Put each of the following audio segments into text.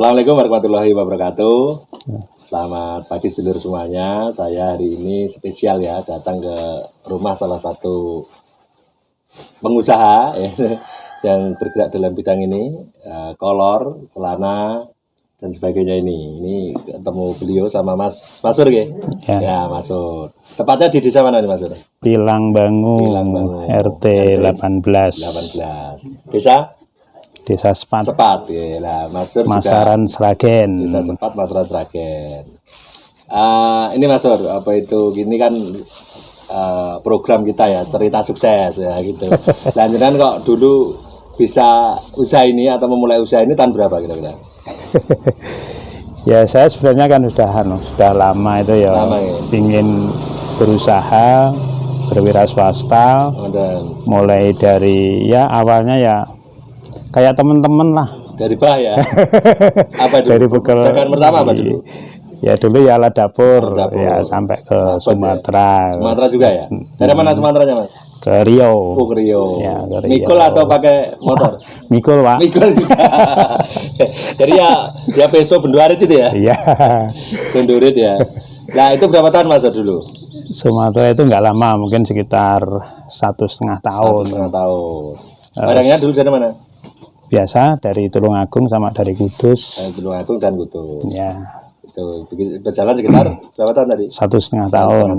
Assalamualaikum warahmatullahi wabarakatuh. Selamat pagi sedulur semuanya. Saya hari ini spesial ya datang ke rumah salah satu pengusaha ya, yang bergerak dalam bidang ini, kolor, celana dan sebagainya ini. Ini ketemu beliau sama Mas Sur ya. Ya, Mas Sur. Tepatnya di desa mana nih Mas Sur? Pilang Bangu, RT 18. Desa Sepat. Ya lah, Mas Sur Masaran Sragen. Desa Sepat, Masaran Sragen. Ini Mas Sur, apa itu gini kan program kita ya, cerita sukses ya gitu. Lanjutan kok dulu bisa usaha ini atau memulai usaha ini tahun berapa kira-kira? Ya saya sebenarnya kan sudah lama itu ya, ingin berusaha berwira swasta. Mulai dari ya awalnya ya kayak teman-teman lah. Dari ya? Apa dulu? Dari pekerjaan pertama apa dulu? Ya dulu ya alat dapur. Ya sampai ke Sumatera. Sumatera juga ya? Dari mana Sumateranya Mas? Ke Riau. Ke Riau. Ya, ke Riau. Mikul atau pakai motor? Mikul Pak. Mikul juga. Jadi ya peso benduarit itu ya? Iya. Benduarit ya. Nah itu berapa tahun Mas dulu? Sumatera itu nggak lama, mungkin sekitar 1,5 tahun. 1,5 tahun. Barangnya dulu dari mana? Biasa dari Tulungagung sama dari Kudus. Tulungagung dan Kudus. Ya. Itu berjalan sekitar berapa tahun tadi? 1,5 tahun.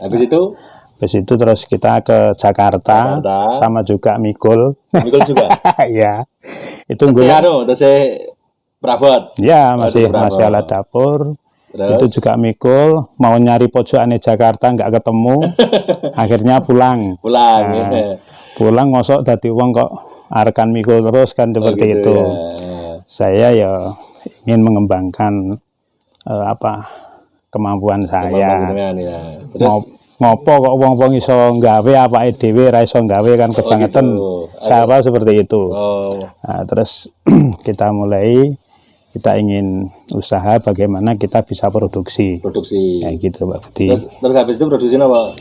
Habis itu terus kita ke Jakarta. Sama juga Mikul. Mikul juga. Ya. Itu gue. Prabot. Ya masih alat dapur. Terus? Itu juga Mikul, mau nyari pojokannya Jakarta nggak ketemu. Akhirnya pulang. Pulang ngosok dari uang kok arekan Mikul terus kan seperti itu. Ya. Saya ya ingin mengembangkan kemampuan saya. Terus ngopo kok wong-wong iso nggawe apake dhewe ra iso nggawe kan kebangetan. Saya seperti itu. Nah, terus kita ingin usaha bagaimana kita bisa produksi. Kayak gitu Pak Budi. Terus habis itu produksi apa?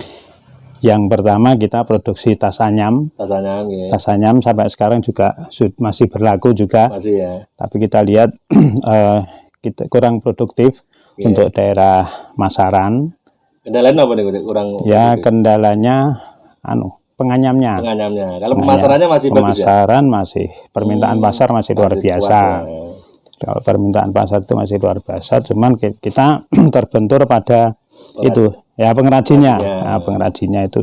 Yang pertama kita produksi tas anyam. Ya. Tas anyam sampai sekarang juga masih berlaku juga. Masih ya. Tapi kita lihat kita kurang produktif untuk daerah Masaran. Kendalanya apa nih kurang? Ya produktif? Kendalanya penganyamnya. Kalau pemasarannya masih bagus ya? Pemasaran masih, permintaan pasar masih luar biasa. Kalau permintaan pasar itu masih luar biasa, cuman kita terbentur pada itu ya pengrajinnya. Nah, pengrajinnya itu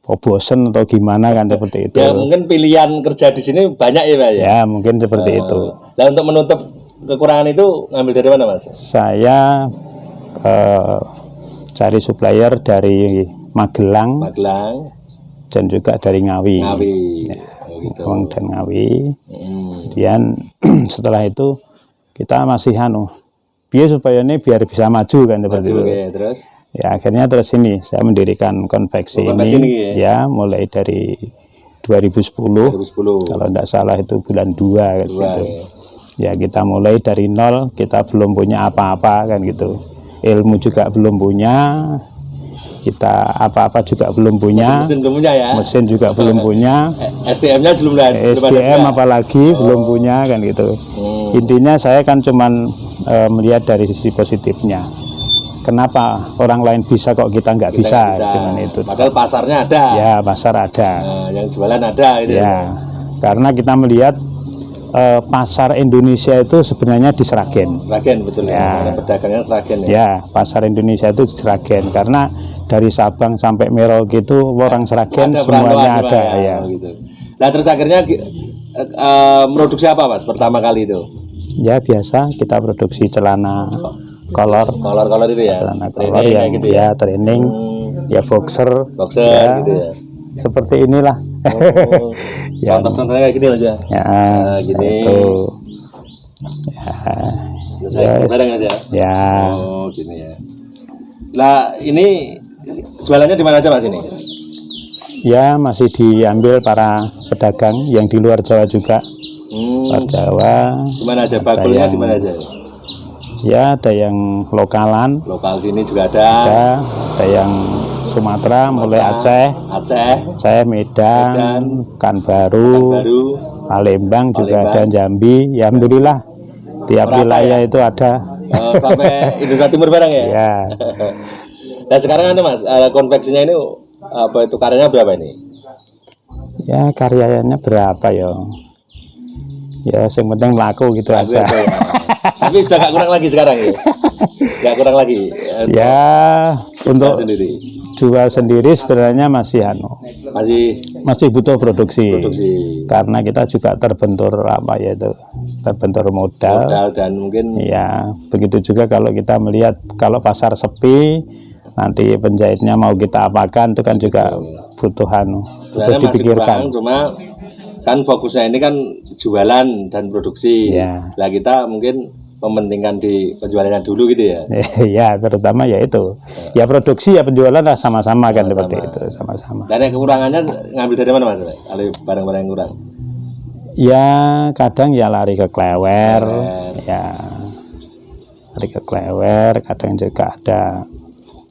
bosen atau gimana kan seperti itu. Ya mungkin pilihan kerja di sini banyak ya Pak ya? Ya mungkin seperti itu. Nah untuk menutup kekurangan itu ngambil dari mana Mas? Saya cari supplier dari Magelang dan juga dari Ngawi. Ya, gitu. Dan Ngawi. Kemudian setelah itu kita masih biar supaya ini biar bisa maju kan seperti itu. Terus? Ya akhirnya terus ini saya mendirikan konveksi ini ya mulai dari 2010. Kalau tidak salah itu bulan 2 gitu. Ya kita mulai dari nol, kita belum punya apa-apa kan gitu. Ilmu juga belum punya. Kita apa-apa juga belum punya. Mesin belum punya ya. Mesin juga belum punya. SDM-nya belum ada. SDM apalagi belum punya kan gitu. Intinya saya kan cuman melihat dari sisi positifnya. Kenapa orang lain bisa kok kita nggak bisa dengan itu? Padahal pasarnya ada. Ya pasar ada. Yang jualan ada. Gitu ya. Karena kita melihat pasar Indonesia itu sebenarnya di Sragen. Betul ya. Pedagangnya Sragen ya. Ya, pasar Indonesia itu di Sragen karena dari Sabang sampai Merauke itu orang Sragen semuanya ada ya. Gitu. Nah, terus akhirnya produksi apa Mas pertama kali itu? Ya biasa kita produksi celana kolor itu ya. Celana kolor yang gitu ya, training ya boxer ya, gitu ya. Seperti inilah. Ya, contoh-contohnya kayak gini aja. Ya, gini. Itu. Ya. Bareng aja. Ya. Oh, gini ya. Nah, ini jualannya di mana aja Mas ini? Ya, masih diambil para pedagang yang di luar Jawa juga. Luar Jawa. Di mana aja? Bakulnya di mana aja? Ya, ada yang lokalan. Lokal sini juga ada. Ada yang Sumatera, mulai Aceh, Medan, Pekanbaru, Palembang juga ada, Jambi. Ya alhamdulillah Tiap Merata wilayah ya? itu ada. Sampai Indonesia Timur bareng ya? Ya, Nah sekarang mas konveksinya ini apa itu karyanya berapa ini? ya karyanya berapa ya? Ya, yang penting laku gitu Laku aja. aja ya. Tapi sudah gak kurang lagi sekarang ya? Gak kurang lagi. Ya, untuk Sendiri. jual sendiri sebenarnya masih masih butuh produksi. Karena kita juga terbentur apa ya itu, terbentur modal dan mungkin ya begitu juga kalau kita melihat kalau pasar sepi nanti penjahitnya mau kita apakan itu kan juga butuh dipikirkan. Kurang, cuma kan fokusnya ini kan jualan dan produksi. Ya. Lah kita mungkin mementingkan di penjualannya dulu gitu ya. Ya, terutama ya itu. Ya produksi ya penjualan lah sama-sama kan seperti itu, sama-sama. Dan yang kekurangannya ngambil dari mana Mas? Kalau barang-barang yang kurang. Ya, kadang ya lari ke klewer. Ya. Lari ke klewer, kadang juga ada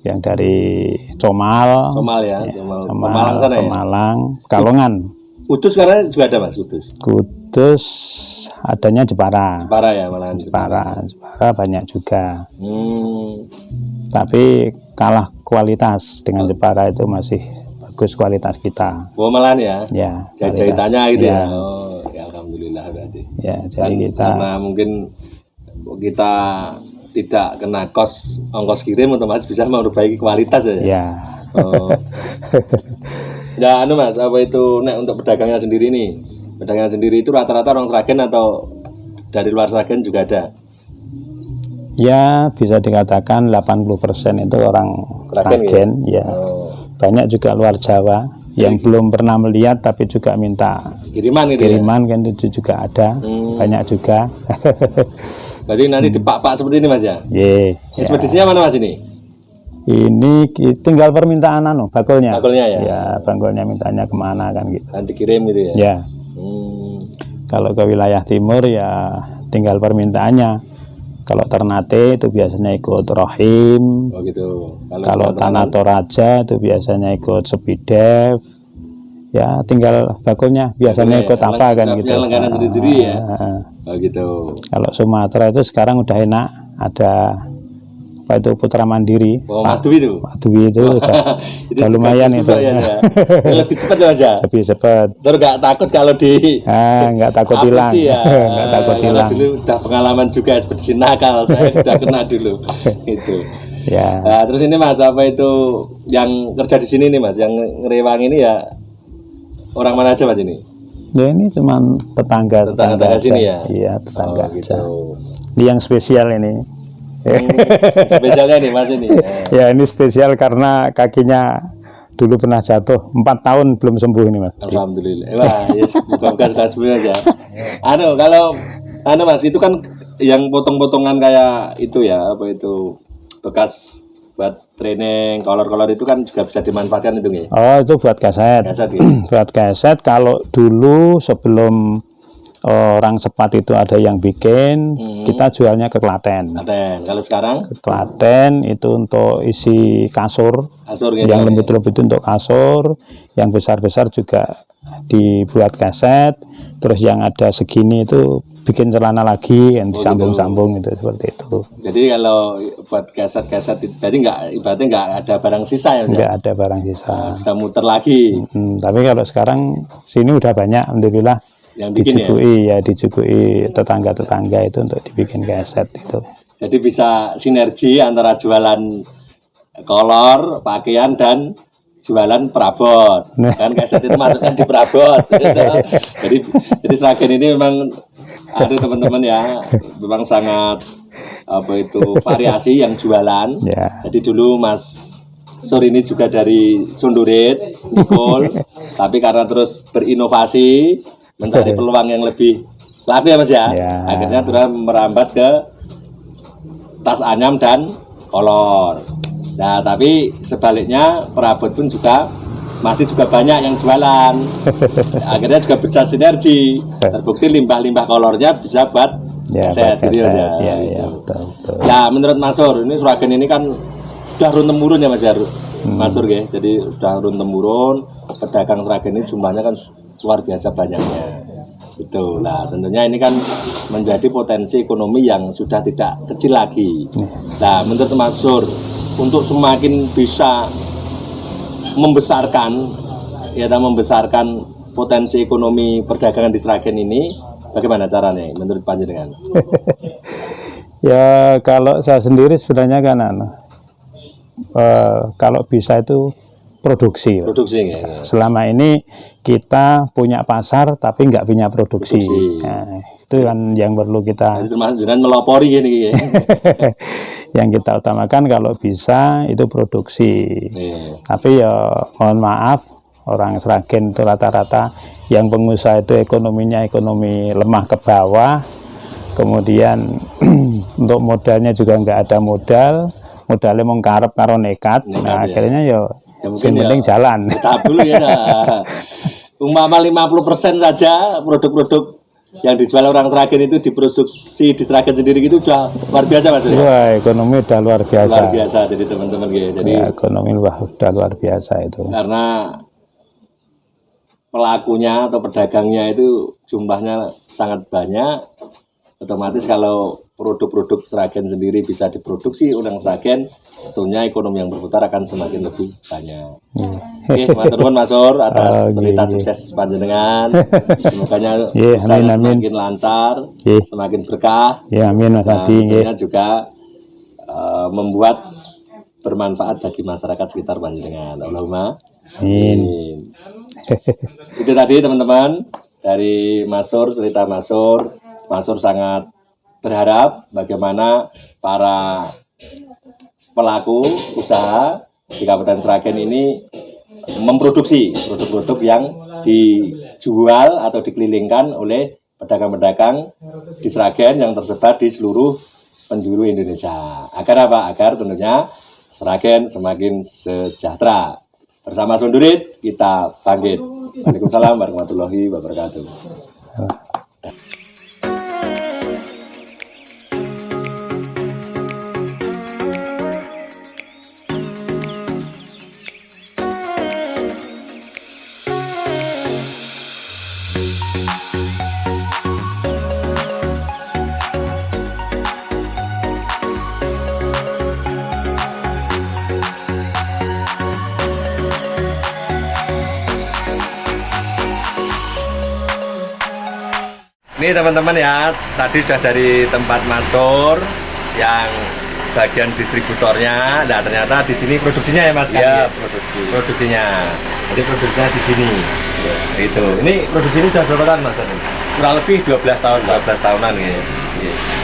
yang dari Comal. Comal ya, Pemalang sana ya. Pemalang, Kalongan. Kudus karena juga ada Mas, Kudus adanya Jepara. Jepara ya, malahan Jepara banyak juga. Tapi kalah kualitas dengan Jepara itu masih bagus kualitas kita. Oh malahan ya? Ya. Jahitannya gitu ya. Oh, ya alhamdulillah berarti. Ya, jadi kita karena mungkin kita tidak kena ongkos kirim, otomatis bisa memperbaiki kualitas ya. Ya. Oh. Ya Mas, apa itu untuk pedagangnya sendiri nih? Pedagangnya sendiri itu rata-rata orang Sragen atau dari luar Sragen juga ada? Ya, bisa dikatakan 80% itu orang Sragen ya. Banyak juga luar Jawa yang belum pernah melihat tapi juga minta kiriman kan itu juga ada. Banyak juga. Berarti nanti dipak-pak seperti ini Mas ya? Iya. Ekspedisinya mana Mas ini? Ini tinggal permintaan bakulnya. Bakulnya ya? Ya, bakulnya mintanya kemana kan gitu. Nanti kirim gitu ya? Ya. Kalau ke wilayah timur ya tinggal permintaannya. Kalau Ternate itu biasanya ikut Rohim. Oh gitu. Kalau Tanah Toraja itu biasanya ikut Sepidev. Ya tinggal bakulnya biasanya ikut apa kan gitu. Langganan sendiri ya. Oh gitu. Kalau Sumatera itu sekarang udah enak, ada apa itu Putra Mandiri. Oh Mas Dwi itu. Mas Dwi itu udah lumayan itu. Ya. Lebih cepat ya Mas ya. Lebih cepat. Terus nggak takut kalau nggak takut hilang. Ya. Nggak takut hilang. Dulu udah pengalaman juga ekspedisi nakal, saya udah kena dulu. Gitu. Ya. Nah, terus ini Mas apa itu yang kerja di sini nih Mas, yang ngerewang ini ya orang mana aja Mas ini? Ya ini cuman tetangga sini ya. Iya tetangga gitu. aja. Ini yang spesial ini. Spesialnya nih Mas ini. Ya ini spesial karena kakinya dulu pernah jatuh 4 tahun belum sembuh ini Mas. Alhamdulillah. Wah, yes, bukan sebenarnya aja. Mas itu kan yang potong-potongan kayak itu ya, apa itu bekas buat training, kolor-kolor itu kan juga bisa dimanfaatkan itu ya. Oh, itu buat kaset. Ya? Buat kaset kalau dulu sebelum orang Sepat itu ada yang bikin, kita jualnya ke Klaten. Kalau sekarang? Ke Klaten itu untuk isi kasur gitu yang lembut-lembut itu untuk kasur, yang besar-besar juga dibuat kaset, terus yang ada segini itu bikin celana lagi, yang disambung-sambung gitu, seperti itu. Jadi kalau buat kaset-kaset itu tadi ibaratnya nggak ada barang sisa ya? Nggak ada barang sisa. Bisa muter lagi. Tapi kalau sekarang sini udah banyak, alhamdulillah. Yang bikin dijugui tetangga-tetangga itu untuk dibikin kaset itu. Jadi bisa sinergi antara jualan kolor, pakaian dan jualan perabot. Kan kaset itu masuknya di perabot. Jadi Sragen ini memang ada teman-teman ya, memang sangat variasi yang jualan. Ya. Jadi dulu Mas Sur ini juga dari Sundurit, Nikol, tapi karena terus berinovasi mencari peluang yang lebih laku ya Mas ya. Akhirnya terus merambat ke tas anyam dan kolor. Nah tapi sebaliknya perabot pun juga masih banyak yang jualan. Akhirnya juga bisa sinergi. Terbukti limbah-limbah kolornya bisa buat kaset gitu ya. Betul. Ya menurut Mas Sur ini Sragen ini kan sudah turun-temurun ya Mas Sur ya. Jadi sudah turun-temurun, pedagang Sragen ini jumlahnya kan luar biasa banyaknya. Betul. Nah, tentunya ini kan menjadi potensi ekonomi yang sudah tidak kecil lagi. Nah, menurut Mas Sur, untuk semakin bisa membesarkan potensi ekonomi perdagangan di Sragen ini, bagaimana caranya menurut panjenengan? Ya kalau saya sendiri sebenarnya kan kalau bisa itu produksi. Ya. Selama ini kita punya pasar tapi nggak punya produksi. Nah, itu kan yang perlu kita. Jangan melopori ini. Yang kita utamakan kalau bisa itu produksi. Tapi ya mohon maaf, orang Sragen itu rata-rata yang pengusaha itu ekonominya ekonomi lemah ke bawah. Kemudian untuk modalnya juga nggak ada modalnya mengkarep karo nekat. Nah akhirnya ya yang penting jalan. Tahap dulu ya. Umpama 50% saja produk-produk yang dijual orang Sragen itu diproduksi di Sragen sendiri gitu sudah luar biasa Mas. Wah, ekonomi udah luar biasa. Luar biasa jadi teman-teman gitu. Jadi ya, ekonomi udah luar biasa itu. Karena pelakunya atau pedagangnya itu jumlahnya sangat banyak. Otomatis kalau produk-produk Sragen sendiri bisa diproduksi orang Sragen, tentunya ekonomi yang berputar akan semakin lebih banyak. Oke, matur nuwun Mas Sur atas cerita sukses panjenengan. Semoga semakin lancar, semakin berkah. Ya, amin Mas Adi. Tentunya juga membuat bermanfaat bagi masyarakat sekitar panjenengan. Allahumma amin. Itu tadi teman-teman dari Mas Sur, cerita Mas Sur. Mas Sur sangat berharap bagaimana para pelaku usaha di Kabupaten Sragen ini memproduksi produk-produk yang dijual atau dikelilingkan oleh pedagang-pedagang di Sragen yang tersebar di seluruh penjuru Indonesia. Agar apa? Agar tentunya Sragen semakin sejahtera. Bersama Sundurit kita bangkit. Waalaikumsalam warahmatullahi wabarakatuh. Ini teman-teman ya, tadi sudah dari tempat Mas Sur yang bagian distributornya. Nah ternyata di sini produksinya ya Mas kan? Ya, produksinya. Jadi produksinya di sini. Ya. Itu. Ini produksi ini sudah berapa tahun Mas? Kurang lebih 12 tahun. 12 tahunan ya.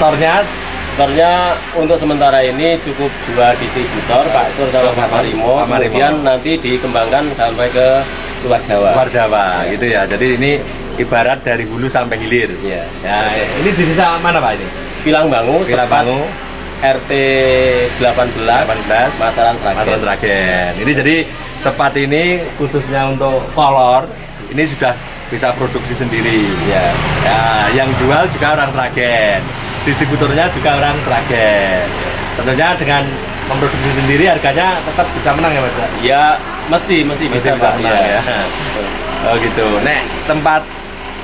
Store-nya untuk sementara ini cukup 2 distributor, Pak Sur sama Pak Marimo. Kemudian nanti dikembangkan sampai ke luar Jawa. Luar Jawa gitu ya. Jadi ini ibarat dari hulu sampai hilir. Ya. Ya, ini di desa mana Pak ini? Pilangbangu, RT 18 Masaran Sragen. Ini jadi sepat ini khususnya untuk kolor ini sudah bisa produksi sendiri. Ya. Ya, yang jual juga orang Sragen. Distributornya juga orang Sragen. Tentunya dengan memproduksi sendiri harganya tetap bisa menang ya Mas? Ya, mesti bisa menang ya. Oh gitu. Nek tempat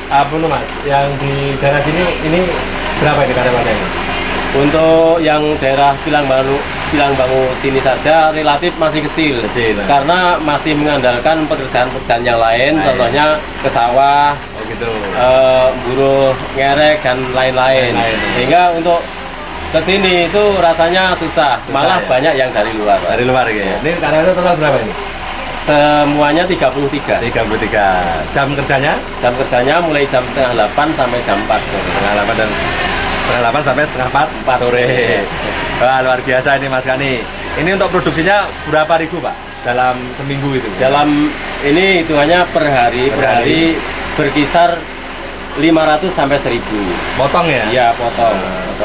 apa Mas yang di daerah sini ini berapa ini karyawannya ini? Untuk yang daerah Pilangbangu sini saja relatif masih kecil. Karena masih mengandalkan pekerjaan-pekerjaan yang lain, contohnya ke sawah, buruh ngerek dan lain-lain. Sehingga untuk ke sini itu rasanya susah, malah ya? Banyak yang dari luar. Dari luar ya. Ini karyawannya total berapa ini? Semuanya 33. Jam kerjanya? Jam kerjanya mulai jam setengah 8 sampai jam 4. Setengah 8 dan setengah 8 sampai setengah 4 sore. Wah, luar biasa ini Mas Kani. Ini untuk produksinya berapa ribu Pak dalam seminggu itu? Dalam ini hitungannya per hari berkisar 500 sampai 1000. Potong ya? Iya, potong.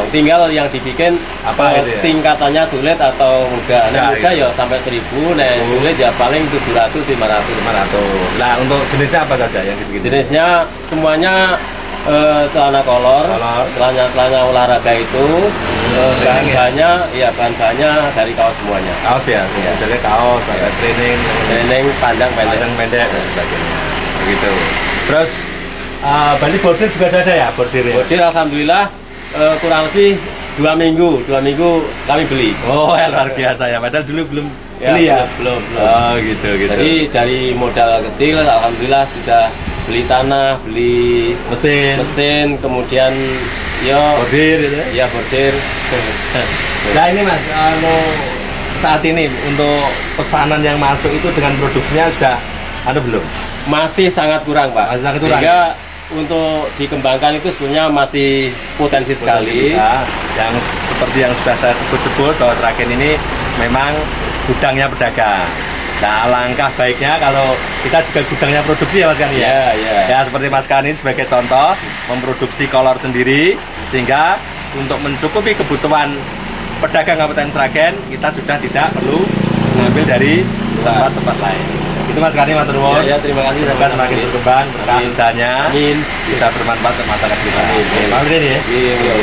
Tinggal yang dibikin apa gitu ya? Tingkatannya sulit atau mudah. Nah, mudah ya sampai 1000, nah sulit ya paling 700 500. Nah, untuk jenisnya apa saja yang dibikin? Jenisnya semuanya celana kolor, celana olahraga itu bahan-bahannya dari kaos semuanya. Kaos ya? Jadi kaos, ada training, panjang pendek dan sebagainya. Begitu. Terus Berarti bordir juga ada ya bordirnya? Bordir alhamdulillah kurang lebih 2 minggu kami beli. Oh ya luar biasa ya, padahal dulu belum Ya, beli ya? belum. Oh gitu. Jadi dari modal kecil alhamdulillah sudah beli tanah, beli mesin, kemudian Bordir gitu ya? ya bordir. Nah ini Mas, saat ini untuk pesanan yang masuk itu dengan produksinya sudah ada belum? Masih sangat kurang, Pak. Masih sangat kurang, Sehingga untuk dikembangkan itu sebenarnya masih potensi sekali. Bisa. Yang seperti yang sudah saya sebut-sebut bahwa Sragen ini memang gudangnya pedagang. Nah, alangkah baiknya kalau kita juga gudangnya produksi ya Mas Kani ya. Ya seperti Mas Kani sebagai contoh memproduksi kolor sendiri sehingga untuk mencukupi kebutuhan pedagang Kabupaten Sragen kita sudah tidak perlu mengambil dari tempat-tempat lain. Itu Mas Kani Mas Turwo. Ya, terima kasih. Semoga semakin berkembang berkah usahanya Amin. bisa bermanfaat untuk masyarakat kita. Amin. Amin. Amin. Iya.